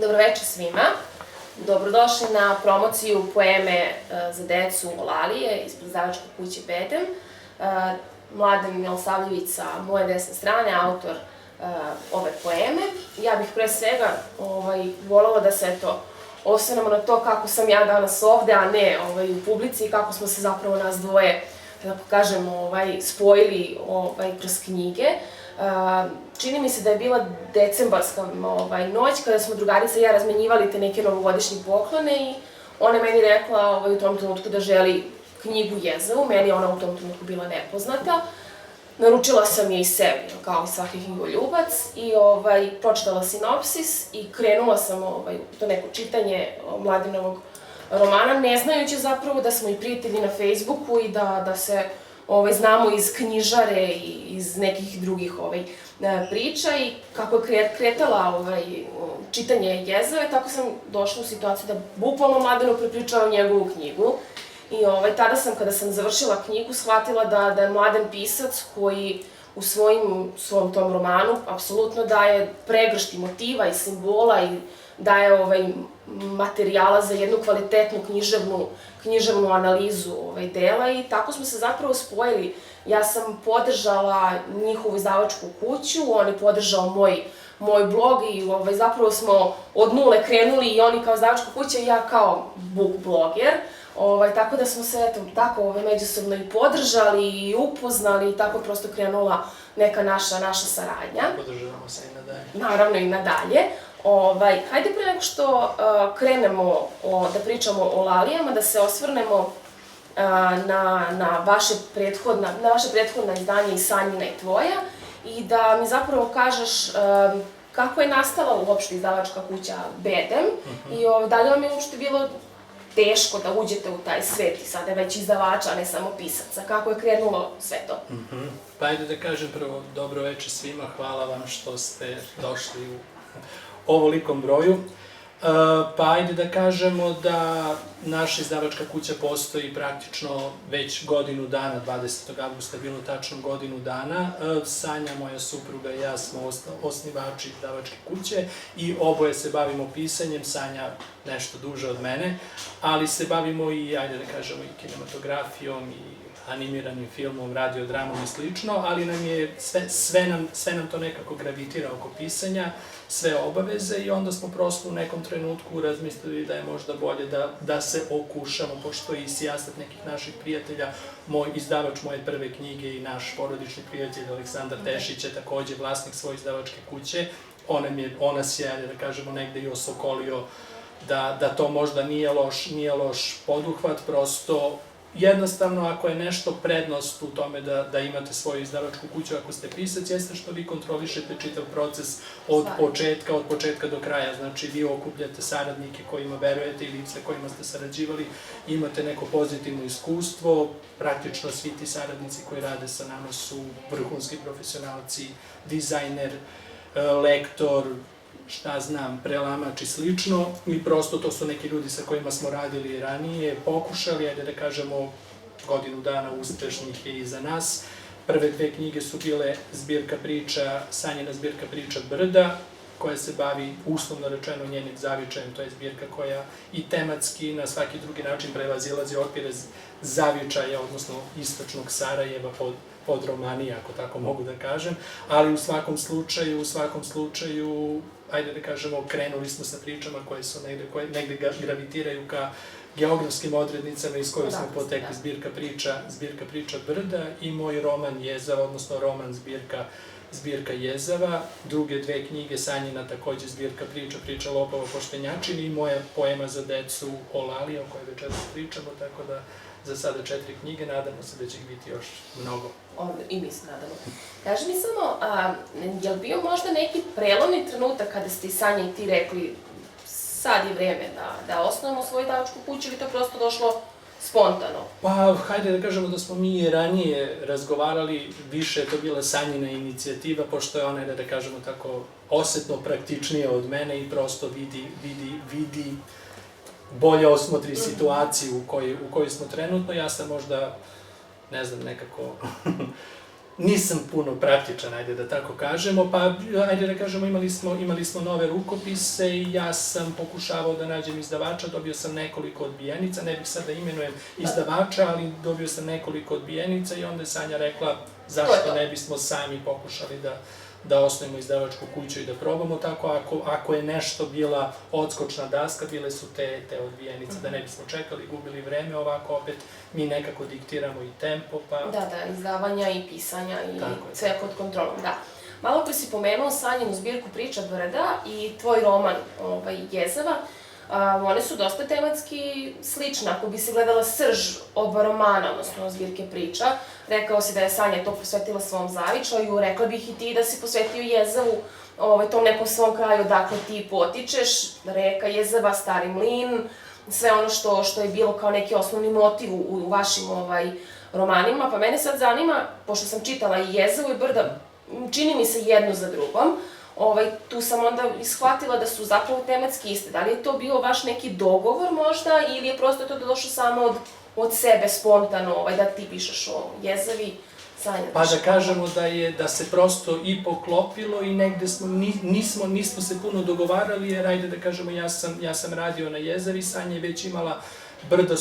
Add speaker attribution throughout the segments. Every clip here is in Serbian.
Speaker 1: Dobroveče svima. Dobrodošli na promociju poeme za decu Olalije ispred izdavačke kuće Bedem. Mladen Milosavljević sa moje desne strane, autor ove poeme. Ja bih pre svega voljela da se osvrnemo na to kako sam ja danas ovde, a ne u publici i kako smo se zapravo nas dvoje, da kažem, spojili kroz knjige. Čini mi se da je bila decembarska noć kada smo drugarica i ja razmenjivali te neke novogodišnje poklone i ona je meni rekla u tom trenutku da želi knjigu Jezavu, meni je ona u tom trenutku bila nepoznata. Naručila sam je i sebi, kao i svaki knjigoljubac, i pročitala sinopsis i krenula sam u to neko čitanje Mladenovog romana, ne znajući zapravo da smo i prijatelji na Facebooku i da se znamo iz knjižare i iz nekih drugih priča i kako je kretala čitanje Jezave, tako sam došla u situaciju da bukvalno Mladenu prepričavam njegovu knjigu. I tada sam, kada sam završila knjigu, shvatila da je Mladen pisac koji u svom tom romanu apsolutno daje pregršti motiva i simbola i daje materijala za jednu kvalitetnu književnu analizu dela i tako smo se zapravo spojili. Ja sam podržala njihovu izdavačku kuću, on je podržao moj blog i zapravo smo od nule krenuli i oni kao izdavačka kuća i ja kao book bloger. Tako da smo se tako međusobno i podržali i upoznali i tako prosto krenula neka naša saradnja.
Speaker 2: Podržavamo se i nadalje.
Speaker 1: Naravno i nadalje. Hajde pre nego što krenemo da pričamo o Lalijama, da se osvrnemo na vaše prethodna izdanja i Sanjina i tvoja i da mi zapravo kažeš kako je nastala uopšte izdavačka kuća Bedem i da li vam je uopšte bilo teško da uđete u taj svet i sada je već izdavača, a ne samo pisaca. Kako je krenulo sve to?
Speaker 2: Pa ajde da kažem prvo dobro veče svima, hvala vam što ste došli u ovolikom broju. Pa ajde da kažemo da naša izdavačka kuća postoji praktično već godinu dana, 20. avgusta je bilo tačno godinu dana. Sanja, moja supruga i ja smo osnivači izdavačke kuće i oboje se bavimo pisanjem, Sanja nešto duže od mene, ali se bavimo i, ajde da kažemo, i kinematografijom i animiranim filmom, radiodramom i slično, ali nam je, sve nam to nekako gravitira oko pisanja, sve obaveze i onda smo prosto u nekom trenutku razmislili da je možda bolje da se okušamo, pošto i sijasat nekih naših prijatelja, izdavač moje prve knjige i naš porodični prijatelj Aleksandar Tešić je takođe vlasnik svoje izdavačke kuće, on nas je, da kažemo, negde i osokolio da to možda nije loš poduhvat, prosto jednostavno, ako je nešto prednost u tome da imate svoju izdavačku kuću, ako ste pisac, jeste što vi kontrolišete čitav proces od početka do kraja. Znači, vi okupljate saradnike kojima verujete i lice kojima ste sarađivali, imate neko pozitivno iskustvo, praktično svi ti saradnici koji rade sa nama su vrhunski profesionalci, dizajner, lektor, šta znam, prelamač i slično i prosto to su neki ljudi sa kojima smo radili ranije, pokušali, ajde da kažemo, godinu dana uspešnih je iza nas. Prve dve knjige su bile zbirka priča, Sanjina zbirka priča Brda, koja se bavi, uslovno rečeno, njenim zavičajem, to je zbirka koja i tematski na svaki drugi način prevazilazi okvire zavičaja, odnosno istočnog Sarajeva pod Romanije, ako tako mogu da kažem, ali u svakom slučaju, ajde da kažemo, krenuli smo sa pričama koje su negde gravitiraju ka geografskim odrednicama iz kojih smo potekli zbirka priča Brda i moj roman Jezava, odnosno roman zbirka Jezava, druge dve knjige Sanjina takođe zbirka priča Lopova poštenjačin i moja poema za decu Olalije, o kojoj večeras pričamo, tako da za sada 4 knjige, nadamo se da će ih biti još mnogo.
Speaker 1: I mi se nadamo. Kaži mi samo, je li bio možda neki prelomni trenutak kada ste i Sanja i ti rekli sad je vreme da osnovimo svoju izdavačku kuću ili to prosto došlo spontano?
Speaker 2: Pa, hajde da kažemo da smo mi ranije razgovarali, više je to bila Sanjina inicijativa, pošto je ona, da kažemo tako, osetno praktičnija od mene i prosto vidi bolje osmotri situaciju u kojoj smo trenutno. Ja sam možda, ne znam, nekako nisam puno praktičan, ajde da tako kažemo, pa ajde da kažemo imali smo nove rukopise i ja sam pokušavao da nađem izdavača, dobio sam nekoliko odbijenica, ne bih sad da imenujem izdavača, ali dobio sam nekoliko odbijenica i onda je Sanja rekla zašto ne bismo sami pokušali da osnovimo izdavačku kuću i da probamo tako, ako je nešto bila odskočna daska, bile su te odbijenice, da ne bismo čekali, gubili vreme, ovako opet mi nekako diktiramo i tempo, pa...
Speaker 1: Da, izdavanja i pisanja i sve pod kontrolom, da. Malo pre si pomenuo Sanjinu zbirku Priča Brda i tvoj roman Jezava. One su dosta tematski slične, ako bi se gledala srž oba romana, odnosno zbirke priča. Rekao si da je Sanja to posvetila svom zavičaju, rekla bih i ti da si posvetio Jezavu tom nekom svom kraju odakle ti potičeš, reka Jezava, Stari mlin, sve ono što je bilo kao neki osnovni motiv u vašim romanima. Pa mene sad zanima, pošto sam čitala i Jezavu i Brda, čini mi se jedno za drugom, tu sam onda ishvatila da su zapravo tematski iste. Da li je to bio vaš neki dogovor možda ili je prosto to došlo samo od sebe spontano, da ti pišeš o Jezavi, Sanja piše?
Speaker 2: Pa da kažemo da se prosto i poklopilo i negde nismo se puno dogovarali, jer ajde da kažemo ja sam radio na Jezavi, Sanja je već imala Brda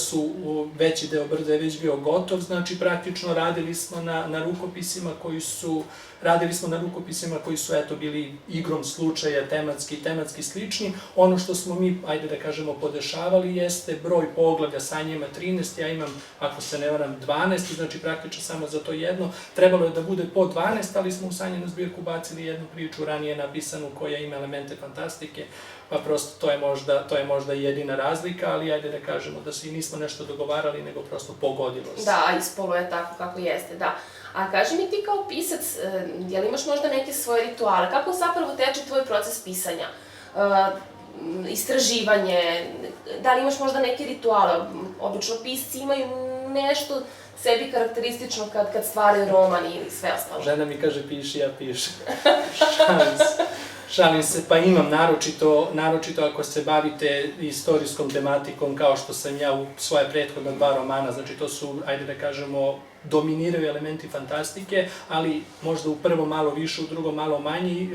Speaker 2: veći deo Brda je već bio gotov, znači praktično radili smo na rukopisima koji su eto bili igrom slučaja tematski slični. Ono što smo mi, ajde da kažemo, podešavali jeste broj poglavlja, Sanja ima 13, ja imam, ako se ne varam, 12, znači praktično samo za to jedno. Trebalo je da bude po 12, ali smo u Sanjinu zbirku bacili jednu priču ranije napisanu koja ima elemente fantastike, pa prosto to je možda jedina razlika, ali ajde da kažemo da se i nismo nešto dogovarali, nego prosto pogodilo se.
Speaker 1: Da, ispolo je tako kako jeste, da. A kaži mi ti kao pisac, je li imaš možda neke svoje rituale? Kako zapravo teče tvoj proces pisanja? Istraživanje, da li imaš možda neke rituale? Obično pisci imaju nešto sebi karakteristično kad stvaraju roman ili sve ostalo.
Speaker 2: Žena mi kaže piši, ja pišem. Šalim se, pa imam naročito ako se bavite istorijskom tematikom kao što sam ja u svoje prethodna 2 romana, znači to su, ajde da kažemo, dominiraju elementi fantastike, ali možda u prvom malo više, u drugom malo manji,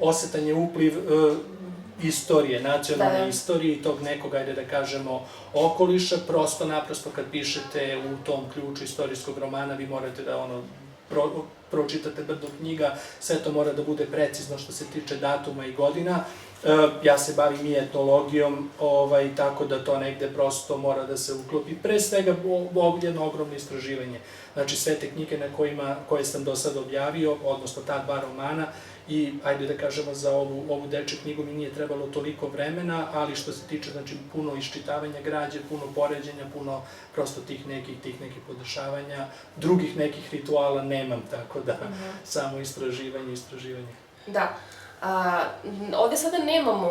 Speaker 2: osetan je upliv istorije, nacionalne istorije i tog nekog, ajde da kažemo, okoliša, naprosto kad pišete u tom ključu istorijskog romana, vi morate da pročitate brdo knjiga, sve to mora da bude precizno što se tiče datuma i godina. Ja se bavim i etnologijom, tako da to negde prosto mora da se uklopi. Pre svega, jedno ogromno istraživanje. Znači, sve te knjige koje sam do sada objavio, odnosno ta 2 romana, i, ajde da kažemo, za ovu dečju knjigu mi nije trebalo toliko vremena, ali što se tiče, znači, puno iščitavanja građe, puno poređenja, puno prosto tih nekih podešavanja, drugih nekih rituala nemam, tako da, samo istraživanje.
Speaker 1: Da. Ovde sada nemamo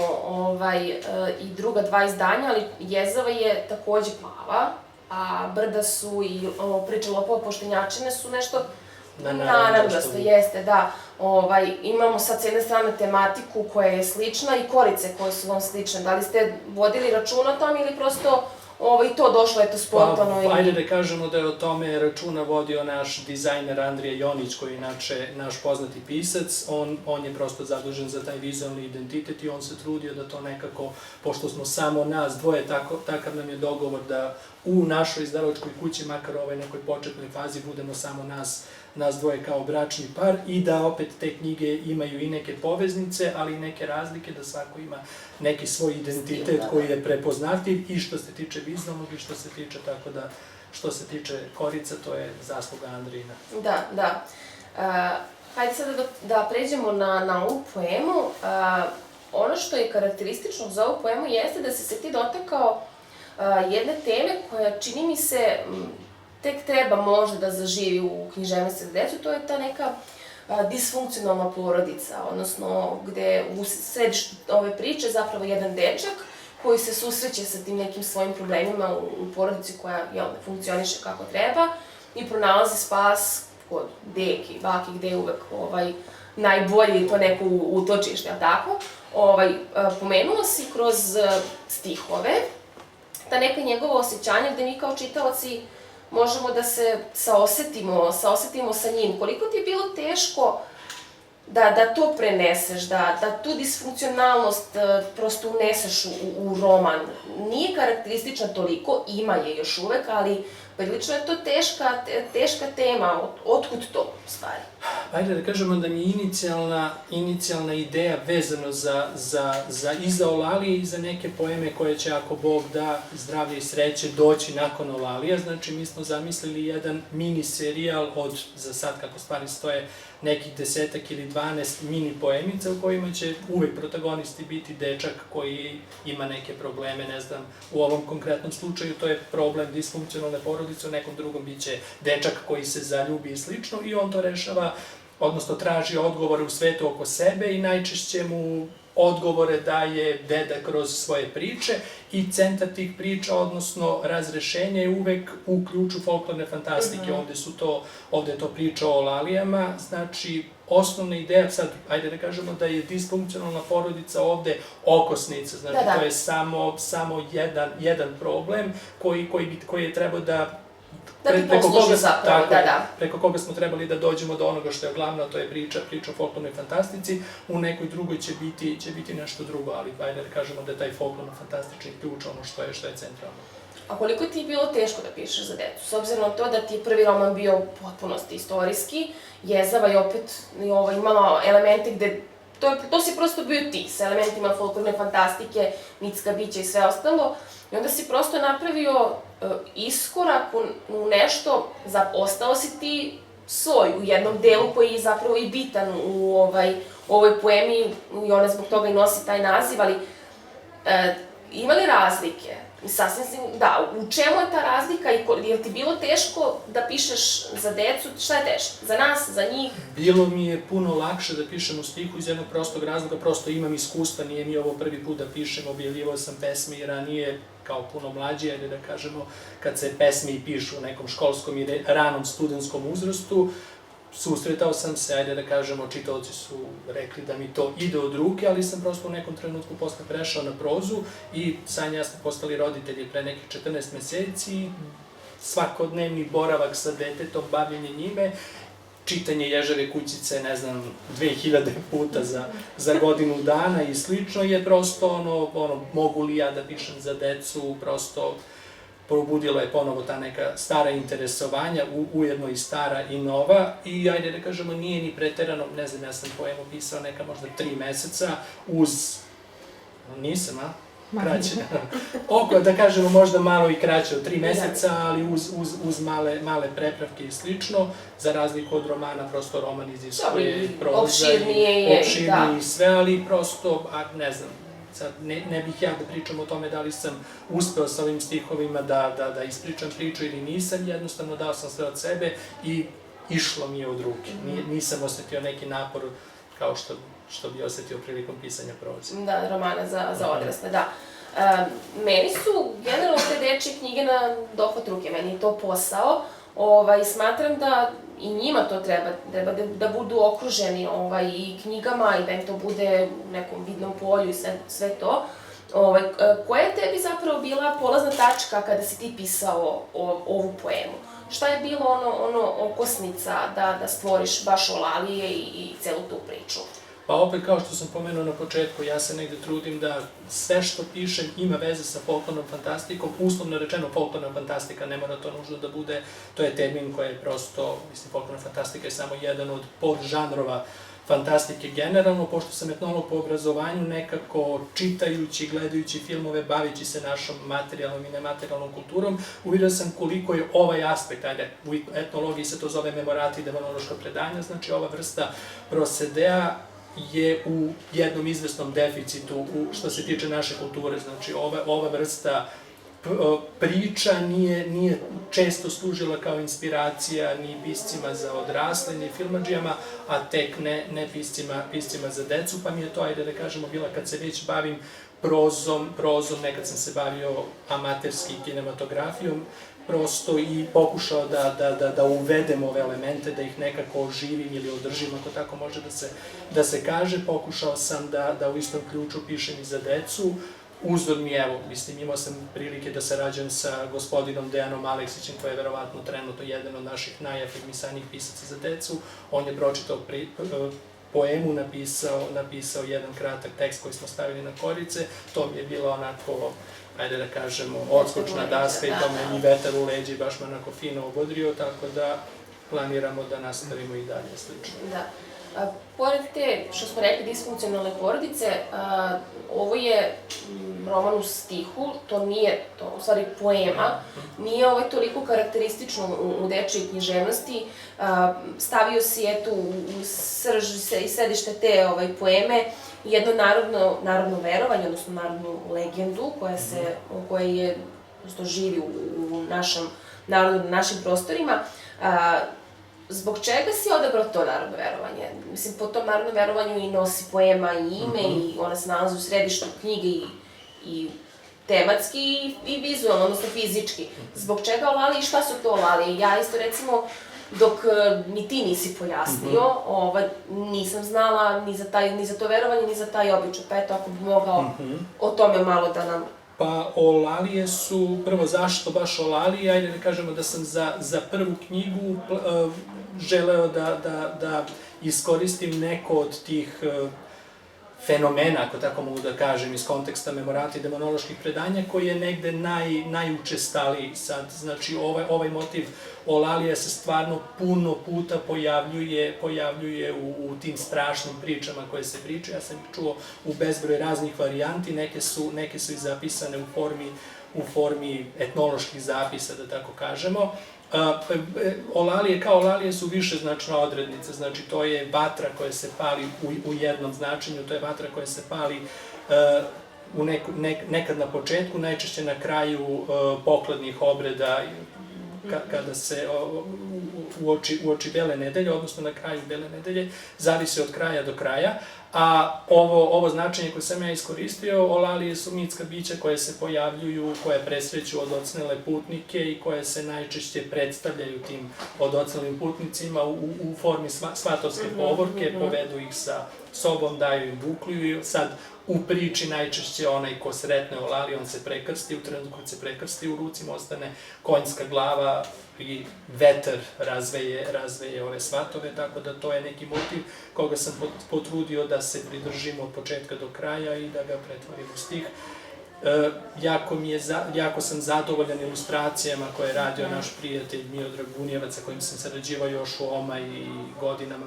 Speaker 1: i druga 2 izdanja, ali Jezava je takođe plava, a Brda su i Priče lopova poštenjačine su nešto naranđasto, jeste, da. Imamo sad s jedne strane tematiku koja je slična i korice koje su vam slične. Da li ste vodili računa o tom ili prosto i to došlo eto spontano?
Speaker 2: Pa, ajde da kažemo da je o tome računa vodio naš dizajner Andrija Jonić, koji je inače naš poznati pisac. On je prosto zadužen za taj vizualni identitet i on se trudio da to nekako, pošto smo samo nas dvoje, takav nam je dogovor da u našoj izdavačkoj kući, makar u ovoj nekoj početnoj fazi, budemo samo nas dvoje kao bračni par i da opet te knjige imaju i neke poveznice, ali i neke razlike, da svako ima neki svoj identitet koji je prepoznatljiv i što se tiče vizualnog i što se tiče, tako da, što se tiče korica, to je zasluga Andrijina.
Speaker 1: Da. Hajde sada da pređemo na ovu poemu. Ono što je karakteristično za ovu poemu jeste da si se ti dotakao jedne teme koja, čini mi se, tek treba možda da zaživi u književnosti za decu, to je ta neka disfunkcionalna porodica, odnosno gde u središtu ove priče zapravo jedan dečak koji se susreće sa tim nekim svojim problemima u porodici koja ne funkcioniše kako treba i pronalazi spas kod deke i bake gde je uvek najbolji to neko utočište, ali tako? Pomenula si kroz stihove ta neka njegova osjećanja gde mi kao čitaoci možemo da se saosetimo sa njim. Koliko ti je bilo teško da to preneseš, da tu disfunkcionalnost prosto uneseš u roman? Nije karakteristična toliko, ima je još uvek, ali prilično je to teška tema. Otkud to, u stvari?
Speaker 2: Ajde da kažemo da mi je inicijalna ideja vezano i za Olalije i za neke poeme koje će, ako Bog da zdravlje i sreće, doći nakon Olalija. Znači, mi smo zamislili jedan mini serijal od, za sad kako stvari stoje, nekih 10 ili 12 mini poemica u kojima će uvek protagonisti biti dečak koji ima neke probleme, ne znam, u ovom konkretnom slučaju to je problem disfunkcionalne porodice, u nekom drugom biće dečak koji se zaljubi i slično i on to rešava, odnosno traži odgovore u svetu oko sebe i najčešće mu odgovore daje deda kroz svoje priče i centar tih priča, odnosno razrešenje je uvek u ključu folklorne fantastike. Ovde je to priča o Olalijama, znači osnovna ideja, sad, ajde da kažemo da je disfunkcionalna porodica ovde okosnica, znači to je samo jedan problem koji je trebao da
Speaker 1: ti posluži zapravo,
Speaker 2: preko koga smo trebali da dođemo do onoga što je glavno, to je priča o folklornoj fantastici, u nekoj drugoj će biti nešto drugo, ali ajde da kažemo da je taj folklorno-fantastični ključ ono što je centralno.
Speaker 1: A koliko ti je bilo teško da pišeš za decu? S obzirom na to da ti je prvi roman bio potpunosti istorijski, jezava i opet imala elemente gde to si prosto bio ti, sa elementima folklorne fantastike, mitska bića i sve ostalo, i onda si prosto napravio iskorak u nešto, ostao si ti svoj u jednom delu koji je zapravo i bitan u ovoj poemi i ona zbog toga i nosi taj naziv, ali ima li razlike? Da, u čemu je ta razlika i je li ti bilo teško da pišeš za decu? Šta je teško? Za nas, za njih?
Speaker 2: Bilo mi je puno lakše da pišem u stihu iz jednog prostog razloga, prosto imam iskustva, nije mi ovo prvi put da pišem, objavljivao sam pesme i ranije kao puno mlađi, ajde da kažemo, kad se pesme i pišu u nekom školskom i ranom studentskom uzrastu, susretao sam se, ajde da kažemo, čitaoci su rekli da mi to ide od ruke, ali sam prosto u nekom trenutku posle prešao na prozu i Sanja i ja smo postali roditelji pre nekih 14 meseci, svakodnevni boravak sa detetom, bavljenje njime, čitanje Ježeve kućice, ne znam, 2000 puta za godinu dana i slično je prosto mogu li ja da pišem za decu, prosto probudila je ponovo ta neka stara interesovanja, ujedno i stara i nova i ajde da kažemo nije ni preterano, ne znam, ja sam poemu pisao neka možda 3 meseca nisam, kraće, oko da kažemo možda malo i kraće od 3 meseca, ali uz male prepravke i slično, za razliku od romana, prosto roman iziskuje proza
Speaker 1: opširnije
Speaker 2: i sve, ali prosto, ne znam, sad ne bih ja da pričam o tome da li sam uspeo sa ovim stihovima da ispričam priču ili nisam, jednostavno dao sam sve od sebe i išlo mi je od ruke. Nisam osetio neki napor kao što bi osetio prilikom pisanja proze.
Speaker 1: Da, romana za odrasle, da. Meni su generalno te dečje knjige na dohvat ruke, meni je to posao. Smatram da i njima to treba da budu okruženi i knjigama i da im to bude u nekom vidnom polju i sve to. Koja je tebi zapravo bila polazna tačka kada si ti pisao ovu poemu? Šta je bilo okosnica da stvoriš baš Olalije i celu tu priču?
Speaker 2: Pa opet, kao što sam pomenuo na početku, ja se negde trudim da sve što pišem ima veze sa folklornom fantastikom, uslovno rečeno folklorna fantastika, ne mora to nužno da bude, to je termin koji je prosto, mislim, folklorna fantastika je samo jedan od podžanrova fantastike generalno, pošto sam etnolog po obrazovanju, nekako čitajući, gledajući filmove, bavići se našom materijalnom i nematerijalnom kulturom, uvidio sam koliko je ovaj aspekt, ajde, u etnologiji se to zove memorati i demonološka predanja, znači ova vrsta prosedea je u jednom izvesnom deficitu što se tiče naše kulture, znači ova vrsta priča nije često služila kao inspiracija ni piscima za odrasle, ni filmadžijama, a tek ne piscima za decu, pa mi je to, ajde da kažemo, bila kad se već bavim prozom, nekad sam se bavio amaterski kinematografijom, prosto i pokušao da uvedem ove elemente, da ih nekako oživim ili održim, ako tako može da se kaže. Pokušao sam da u istom ključu pišem i za decu. uzor mi, evo, mislim, imao sam prilike da sarađujem sa gospodinom Dejanom Aleksićem, koji je verovatno trenutno jedan od naših najafirmisanijih pisaca za decu. On je pročitao poemu, napisao jedan kratak tekst koji smo stavili na korice. To mi je bilo onako, ajde da kažemo, odskočna daska i to me i vetar u leđi baš me onako fino obodrio, tako da planiramo da nastavimo i dalje slično.
Speaker 1: Da. Pored te, što smo rekli, disfunkcionalne porodice, ovo je roman u stihu, to nije, to u stvari poema, nije toliko karakteristično u dečijoj književnosti. Stavio si, eto, u srž i središte te poeme jedno narodno verovanje, odnosno narodnu legendu koja je, odnosno živi u našem narodu, na našim prostorima. Zbog čega si odabrao to narodno verovanje? Mislim, po tom narodnom verovanju i nosi poema i ime i ona se nalazi u središtu knjige i tematski i vizualno, odnosno fizički. Zbog čega Olalije i šta su to Olalije? Ja isto, recimo, dok ni ti nisi pojasnio, nisam znala ni za to verovanje, ni za taj običaj. Pa eto, ako bi mogao o tome malo da nam...
Speaker 2: Pa Olalije su, prvo zašto baš Olalije, ajde da kažemo da sam za prvu knjigu želeo da iskoristim neko od tih fenomena, ako tako mogu da kažem, iz konteksta memorata i demonoloških predanja, koji je negde najučestaliji sad. Znači, ovaj motiv Olalija se stvarno puno puta pojavljuje u tim strašnim pričama koje se pričaju. Ja sam ih čuo u bezbroj raznih varijanti, neke su i zapisane u formi etnoloških zapisa, da tako kažemo. Olalije kao Olalije su višeznačna odrednica, znači to je vatra koja se pali u jednom značenju, to je vatra koja se pali nekad na početku, najčešće na kraju pokladnih obreda, kada se uoči Bele nedelje, odnosno na kraju Bele nedelje, zavisi od kraja do kraja. A ovo značenje koje sam ja iskoristio, Olalije su mitska bića koje se pojavljuju, koje presreću odocnele putnike i koje se najčešće predstavljaju tim odocnelim putnicima u formi svatovske povorke, povedu ih sa sobom, daju im buklju i sad u priči najčešće onaj ko sretne Olalije, on se prekrsti, u trenutku kad se prekrsti u ruci mu ostane konjska glava i vetar razveje ove svatove, tako da to je neki motiv koga sam potrudio da se pridržimo od početka do kraja i da ga pretvorim u stih. Jako sam zadovoljan ilustracijama koje je radio naš prijatelj Miodrag Bunjevac, sa kojim sam sarađivao još u OMA i godinama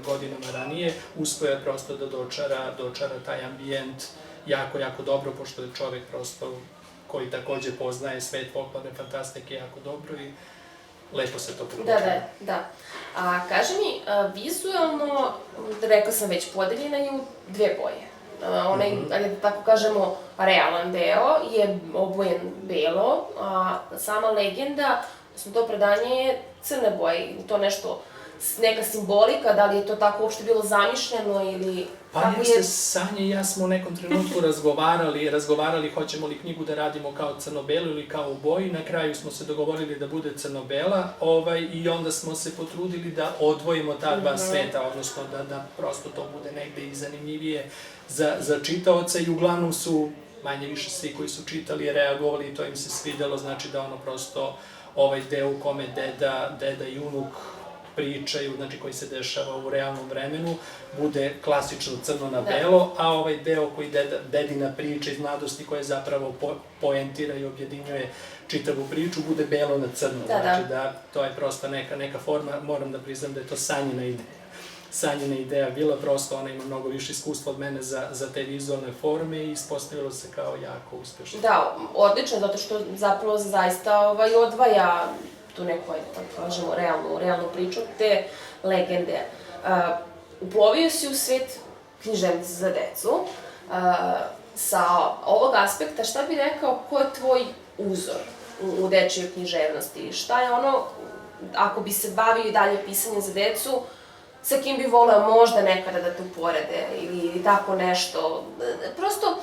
Speaker 2: ranije. Uspeo je prosto da dočara taj ambijent jako dobro, pošto je čovek prosto koji takođe poznaje svet folklorne fantastike jako dobro i lepo se to pokušava.
Speaker 1: Da. A kaži mi, vizualno, rekla sam već, podeljena je u dve boje. Onaj, da tako kažemo, realan deo je obojen belo, a sama legenda, odnosno to predanje je crne boje. To nešto, neka simbolika, da li je to tako uopšte bilo zamišljeno ili...
Speaker 2: Pa jeste, Sanja i ja smo u nekom trenutku razgovarali hoćemo li knjigu da radimo kao crno-belu ili kao u boji. Na kraju smo se dogovorili da bude crno-bela i onda smo se potrudili da odvojimo ta dva sveta, odnosno da prosto to bude negde i zanimljivije za čitaoca i uglavnom su manje više svi koji su čitali reagovali i to im se svidelo, znači da ono prosto ovaj deo u kome deda i unuk pričaju, znači koji se dešava u realnom vremenu, bude klasično crno na belo, a ovaj deo koji dedina priča iz mladosti koja zapravo poentira i objedinjuje čitavu priču, bude belo na crno. Znači da to je prosto neka forma, moram da priznam da je to Sanjina ideja bila, prosto ona ima mnogo više iskustva od mene za te vizualne forme i ispostavilo se kao jako uspešno.
Speaker 1: Da, odlično, zato što zapravo zaista odvaja tu neku, tako kažemo, realnu priču, te legende. Uplovio si u svet književnice za decu. Sa ovog aspekta, šta bi rekao, ko je tvoj uzor u dečijoj književnosti? Šta je ono, ako bi se bavio i dalje pisanjem za decu, sa kim bi voleo možda nekada da te uporede ili tako nešto? Prosto,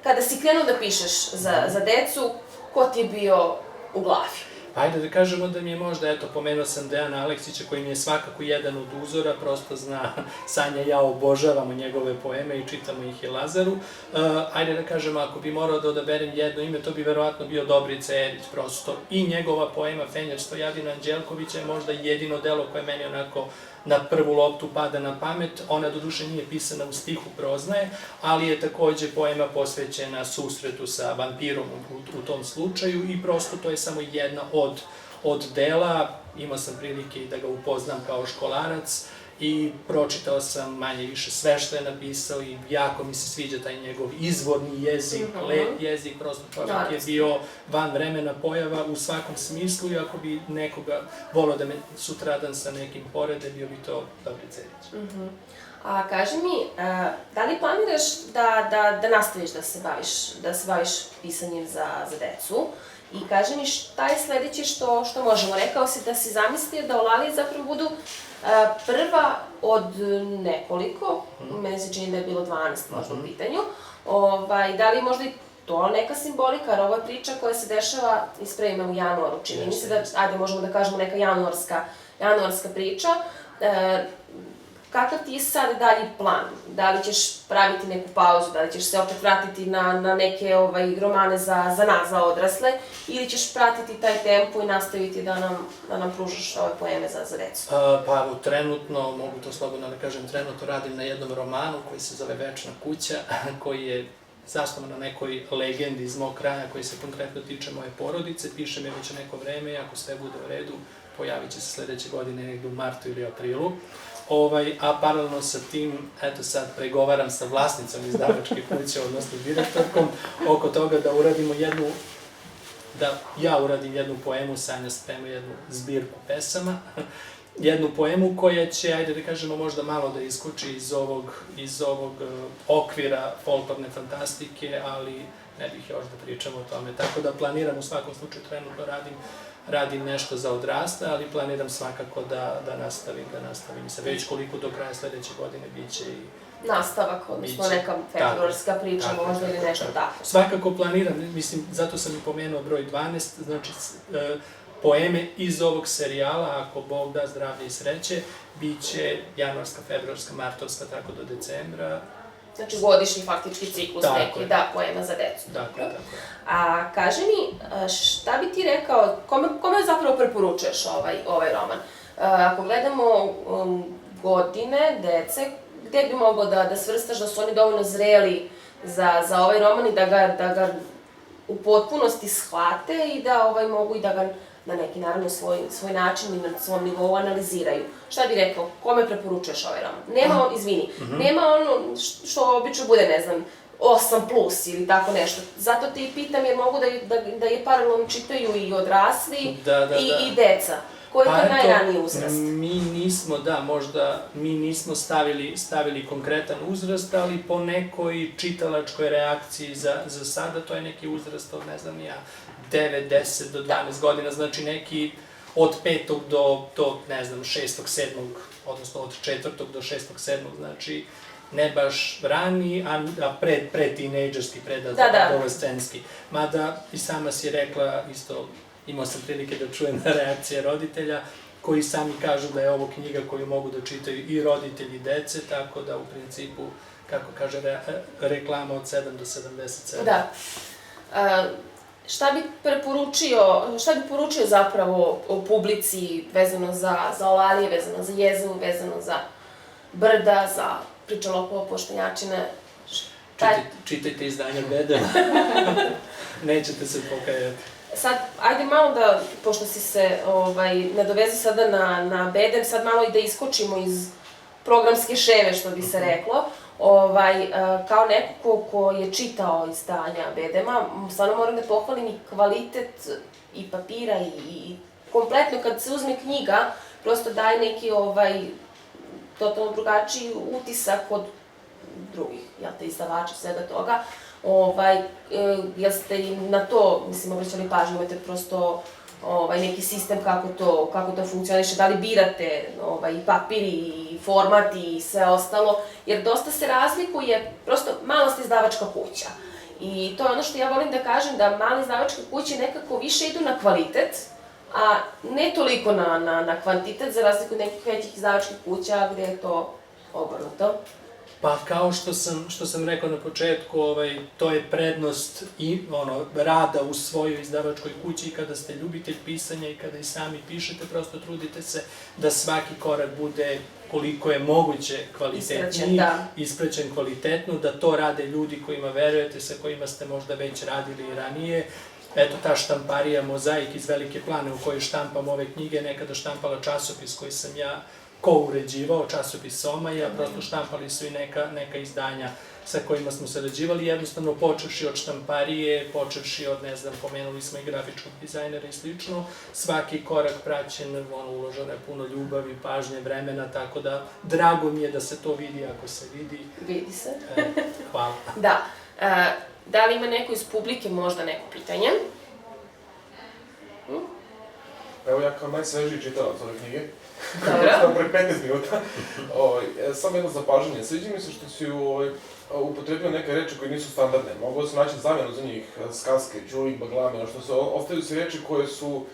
Speaker 1: kada si krenuo da pišeš za decu, ko ti je bio u glavi?
Speaker 2: Pa ajde da kažemo da mi je možda, eto, pomenuo sam Dejana Aleksića, koji mi je svakako jedan od uzora, prosto zna Sanja, ja obožavamo njegove poeme i čitamo ih i Lazaru. Ajde da kažemo, ako bi morao da odaberem jedno ime, to bi verovatno bio Dobrica Erić, prosto. I njegova poema Fenjer Stojadina Anđelkovića je možda jedino delo koje meni onako na prvu loptu pada na pamet. Ona doduše nije pisana u stihu, proznaje, ali je takođe poema posvećena susretu sa vampirom u tom slučaju i prosto to je samo jedna od dela. Imao sam prilike i da ga upoznam kao školarac i pročitao sam manje više sve što je napisao i jako mi se sviđa taj njegov izvorni jezik, lep jezik, prosto čovjek je bio van vremena pojava u svakom smislu i ako bi nekoga volao da me sutradan sa nekim porede, bio bi to Dobrica Erić.
Speaker 1: A kaži mi, da li planiraš da nastaviš da se baviš pisanjem za decu? I kaži mi šta je sledeće što možemo? Rekao si da si zamislio da Olalije zapravo budu prva od nekoliko, meni se čini da je bilo 12 možda u pitanju. Da li je možda i to neka simbolika, jer ovo je priča koja se dešava isprema u januaru, čini mi se da, ajde možemo da kažemo neka januarska priča. Kakav ti je sad dalji plan? Da li ćeš praviti neku pauzu, da li ćeš se opet vratiti na neke romane za nas, za odrasle, ili ćeš pratiti taj tempo i nastaviti da nam pružaš ove poeme za decu?
Speaker 2: Pa evo, trenutno, mogu to slobodno da kažem, trenutno radim na jednom romanu koji se zove Večna kuća, koji je zasnovan na nekoj legendi iz mog kraja koji se konkretno tiče moje porodice. Pišem je već neko vreme i ako sve bude u redu, pojavit će se sledeće godine negde u martu ili aprilu. A paralelno sa tim, eto sad pregovaram sa vlasnicom izdavačke kuće, odnosno direktorkom, oko toga da ja uradim jednu poemu, Sanja sprema jednu zbirku pesama, jednu poemu koja će, ajde da kažemo, možda malo da iskoči iz ovog okvira folklorne fantastike, ali ne bih još da pričamo o tome. Tako da planiram, u svakom slučaju trenutno radim nešto za odrasle, ali planiram svakako da nastavim se. Već koliko do kraja sledeće godine biće i...
Speaker 1: Nastavak, odnosno neka februarska priča možda ili nešto tako.
Speaker 2: Svakako planiram, mislim, zato sam i pomenuo broj 12, znači poeme iz ovog serijala, ako Bog da zdravlje i sreće, bit će januarska, februarska, martovska, tako do decembra.
Speaker 1: Znači godišnji faktički ciklus neki, da, poema za decu.
Speaker 2: Tako je.
Speaker 1: A kaži mi, šta bi ti rekao, kome zapravo preporučuješ ovaj roman? Ako gledamo godine, dece, gde bi mogao da svrstaš da su oni dovoljno zreli za ovaj roman i da ga u potpunosti shvate i da mogu i da ga na neki, naravno, svoj način i na svom nivou analiziraju. Šta bi rekao, kome preporučuješ ovaj roman? Nema ono što obično bude, ne znam, 8+ ili tako nešto. Zato te i pitam jer mogu da je paralelno čitaju i odrasli i deca. Koji je to najraniji uzrast?
Speaker 2: Mi nismo stavili konkretan uzrast, ali po nekoj čitalačkoj reakciji za sada, to je neki uzrast od, ne znam ja, 9, 10 do 12 godina, znači neki od 5. do, ne znam, 6. 7. odnosno od 4. do 6. 7. znači ne baš rani, a pre-tinejdžerski, pred-adolescenski. Mada i sama si rekla, isto imao sam prilike da čujem reakcije roditelja, koji sami kažu da je ovo knjiga koju mogu da čitaju i roditelji i dece, tako da u principu, kako kaže reklama, od 7 do 77.
Speaker 1: Da. Šta bi poručio zapravo o publici vezano za Olalije, vezano za Jezu, vezano za Brda, za Pričalopova, Poštenjačine?
Speaker 2: Čitajte izdanja Bedema, nećete se pokajati.
Speaker 1: Sad, ajde malo da, pošto si se nadovezao sada na Bedem, sad malo i da iskočimo iz programske šeme, što bi se reklo. Kao neko ko je čitao izdanja Bedema, stvarno moram da pohvalim i kvalitet i papira i kompletno kad se uzme knjiga, prosto daje neki totalno drugačiji utisak od drugih, izdavača, svega toga. Jel ste i na to, mislim, obraćali pažnju, imate prosto neki sistem kako to funkcioniše, da li birate i papir i format i sve ostalo, jer dosta se razlikuje, prosto mala ste izdavačka kuća. I to je ono što ja volim da kažem, da male izdavačke kuće nekako više idu na kvalitet, a ne toliko na kvantitet, za razliku od nekih većih izdavačkih kuća gde je to obrnuto.
Speaker 2: Pa kao što sam rekao na početku, to je prednost i rada u svojoj izdavačkoj kući i kada ste ljubitelj pisanja i kada i sami pišete, prosto trudite se da svaki korak bude koliko je moguće kvalitetniji, ispraćen kvalitetno, da to rade ljudi kojima verujete, sa kojima ste možda već radili i ranije. Eto, ta štamparija Mozaik iz Velike Plane u kojoj štampam ove knjige, nekada štampala časopis koji sam ja ko-uređivao, časopis Somaja, prosto štampali su i neka izdanja sa kojima smo sarađivali, jednostavno počevši od štamparije, počevši od, ne znam, pomenuli smo i grafičkog dizajnera i slično, svaki korak praćen, uloženo je puno ljubavi, pažnje, vremena, tako da drago mi je da se to vidi ako se vidi.
Speaker 1: Vidi se.
Speaker 2: Hvala.
Speaker 1: Da. Da li ima neko iz publike možda neko pitanje?
Speaker 3: Evo ja kao najsvežiji čitalac ove knjige.
Speaker 1: Dobro.
Speaker 3: Pre 15 minuta. Samo jedno zapažanje. Sviđa mi se što si upotrebio neke reči koje nisu standardne. Mogu se naći zamjenu za njih, skaske, đulik, baglame, ostaju se reči koje su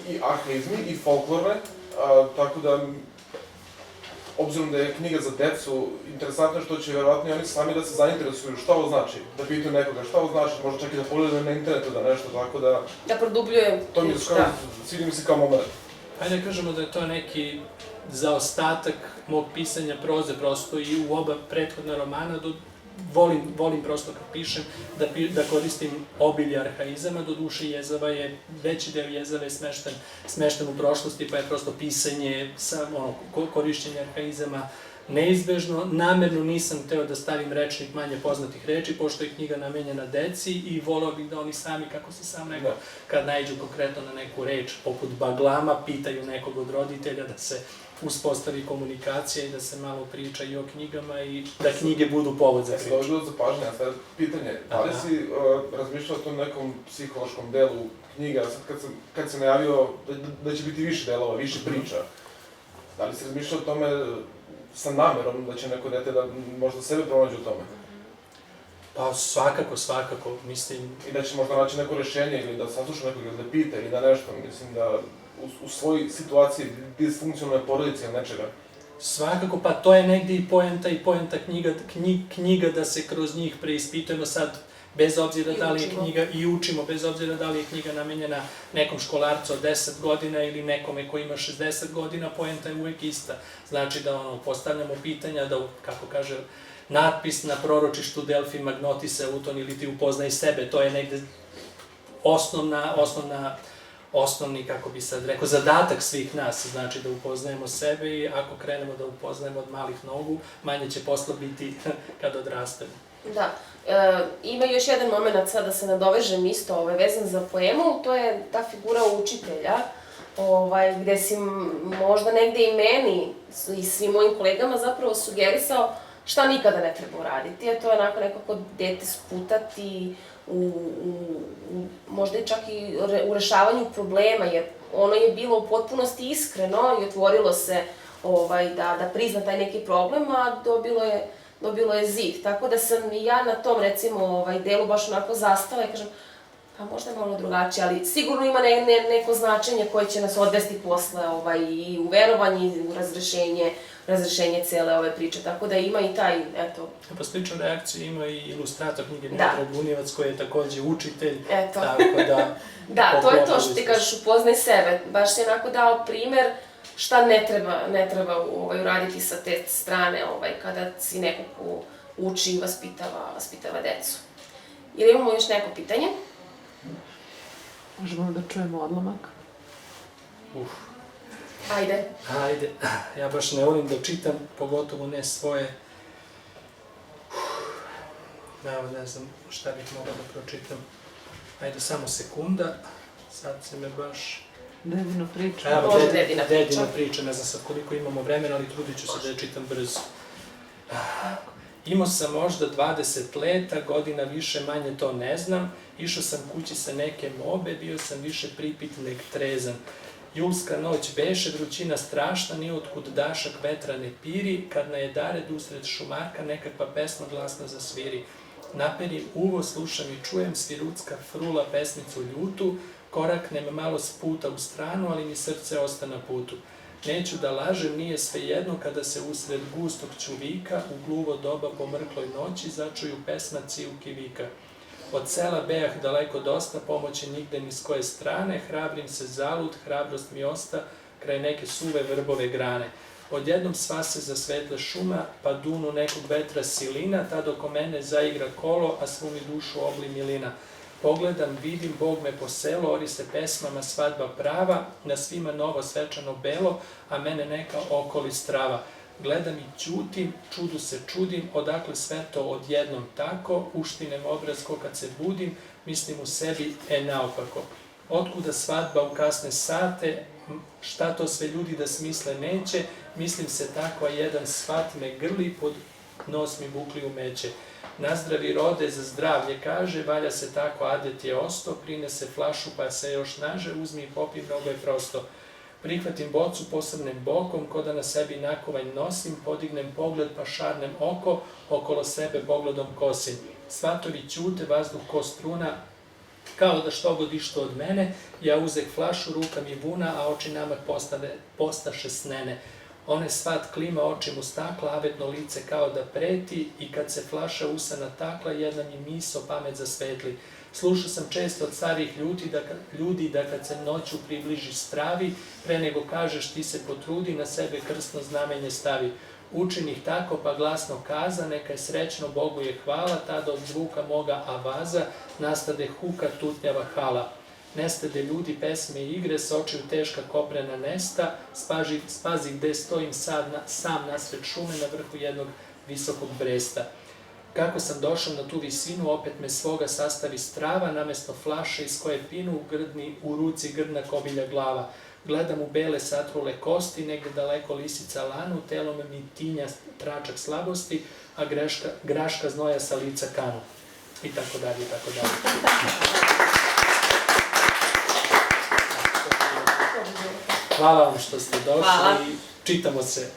Speaker 3: i arhaizmi i folklorne, tako da obzirom da je knjiga za decu, interesantno je što će verovatno i oni sami da se zainteresuju šta ovo znači, da pitaju nekoga šta ovo znači, možda čak i da pogledaju na internetu da nešto, tako da...
Speaker 1: Da produbljujem.
Speaker 3: To mi je skoro, sviđa mi se kao moment.
Speaker 2: Hajde da kažemo da je to neki zaostatak mog pisanja proze, prosto i u oba prethodna romana, volim prosto kad pišem da koristim obilje arhaizama, do duše jezava je, veći deo jezava je smešten u prošlosti, pa je prosto pisanje, korišćenje arhaizama neizbežno. Namerno nisam hteo da stavim rečnik manje poznatih reči, pošto je knjiga namenjena deci i voleo bih da oni sami, kako si sam rekao, kad naiđu konkretno na neku reč poput baglama, pitaju nekog od roditelja da se uspostavi komunikacija i da se malo priča i o knjigama i da knjige budu povod za priču.
Speaker 3: Ovo je bilo za pažnje, a sad pitanje, da li si razmišljao o tom nekom psihološkom delu knjiga, sad kad sam najavio da će biti više delova, više priča, da li si razmišljao o tome sa namerom da će neko dete da možda sebe pronađe u tome?
Speaker 2: Pa svakako, mislim...
Speaker 3: I da će možda naći neko rešenje ili da sasluša nekog ili da pita ili da nešto, mislim da u svojoj situaciji disfunkcionalne porodice ili nečega.
Speaker 2: Svakako, pa to je negde i poenta knjiga da se kroz njih preispitujemo sad, bez obzira da li je knjiga i učimo, bez obzira da li je knjiga namenjena nekom školarcu od 10 godina ili nekome ko ima 60 godina, poenta je uvek ista. Znači da postavljamo pitanja, da, kako kaže, natpis na proročištu Delfi Magnotise Uton ili ti upoznaj sebe, to je negde osnovni, kako bi sad rekao, zadatak svih nas, znači da upoznajemo sebe i ako krenemo da upoznajemo od malih nogu, manje će posla biti kad odrastemo.
Speaker 1: Da. Ima još jedan moment sad da se nadovežem isto vezan za poemu, to je ta figura učitelja, gde si možda negde i meni i svim mojim kolegama zapravo sugerisao šta nikada ne treba uraditi, a to je onako nekako dete sputati možda i čak i u rešavanju problema, jer ono je bilo u potpunosti iskreno i otvorilo se da prizna taj neki problem, a dobilo je zid. Tako da sam i ja na tom, recimo, delu baš onako zastala i kažem, pa možda je malo drugačije, ali sigurno ima neko značenje koje će nas odvesti posle i u verovanje i u razrešenje cele ove priče, tako da ima i taj, eto...
Speaker 2: Pa sličnu reakciju ima i ilustrator knjige Miodrag Bunjevac, koji je takođe učitelj, tako da...
Speaker 1: Da, to je to što ti kažeš, upoznaj sebe, baš si onako dao primer šta ne treba uraditi sa te strane kada si neko ko uči i vaspitava decu. Ili imamo još neko pitanje?
Speaker 4: Možemo da čujemo odlomak?
Speaker 1: Ajde.
Speaker 2: Ja baš ne volim da čitam, pogotovo ne svoje. Ne znam šta bih mogao da pročitam. Ajde, samo sekunda. Sad se me baš...
Speaker 4: Dedina priča.
Speaker 2: Evo, dedina priča. Ne znam sad koliko imamo vremena, ali trudit ću se da je čitam brzo. Imao sam možda 20 leta, godina više manje to ne znam. Išao sam kući sa neke mobe, bio sam više pripit neg trezan. Julska noć beše, vrućina strašna, ni otkud dašak vetra ne piri, kad na jedared usred šumarka nekakva pesma glasno zasviri. Naperim uvo, slušam i čujem, svirutska frula pesmicu ljutu, koraknem malo s puta u stranu, ali mi srce osta na putu. Neću da lažem, nije svejedno kada se usred gustog čuvika u gluvo doba po mrkloj noći začuju pesma civki vika. Od sela bejah daleko dosta, pomoći nigde ni s koje strane, hrabrim se zalud, hrabrost mi osta kraj neke suve vrbove grane. Odjednom sva se zasvetla šuma, pa dunu nekog vetra silina, tad oko mene zaigra kolo, a svu mi dušu obli milina. Pogledam, vidim, Bog me po selu, ori se pesmama svadba prava, na svima novo svečano belo, a mene neka okoli strava. Gledam i ćutim, čudu se čudim, odakle sve to odjednom tako, uštinem obraz ko kad se budim, mislim u sebi, naopako. Otkuda svadba u kasne sate, šta to sve ljudi da smisle neće, mislim se tako, a jedan svat me grli, pod nos mi bukli umeće. Nazdravi rode, za zdravlje kaže, valja se tako, adet je osto, prinese flašu pa se još naže, uzmi i popi, mnogo je prosto. Prihvatim bocu, posrnem bokom, ko da na sebi nakovanj nosim, podignem pogled pa šarnem oko, okolo sebe pogledom kosim. Svatovi ćute, vazduh ko struna, kao da što god išto od mene, ja uzek flašu, ruka mi vuna, a oči nama postaše snene. One svat klima oči mu stakla, avetno lice kao da preti, i kad se flaša usana takla, jedna mi miso pamet zasvetli. Slušao sam često od starih ljudi da kad se noću približi stravi, pre nego kažeš ti se potrudi, na sebe krstno znamenje stavi. Učin ih tako pa glasno kaza, neka je srećno, Bogu je hvala, tada od zvuka moga avaza nastade huka tutnjava hala. Nestade ljudi, pesme i igre, sočiju teška koprena nesta, spazi gde stojim sam nasred šume na vrhu jednog visokog bresta. Kako sam došao na tu visinu, opet me svoga sastavi strava, namesto flaše iz koje pinu u ruci grdna kobilja glava. Gledam u bele satrule kosti, negde daleko lisica lanu, telom mi tinja tračak slabosti, a graška znoja sa lica kanu. I tako dalje, i tako dalje. Hvala vam što ste došli i čitamo se.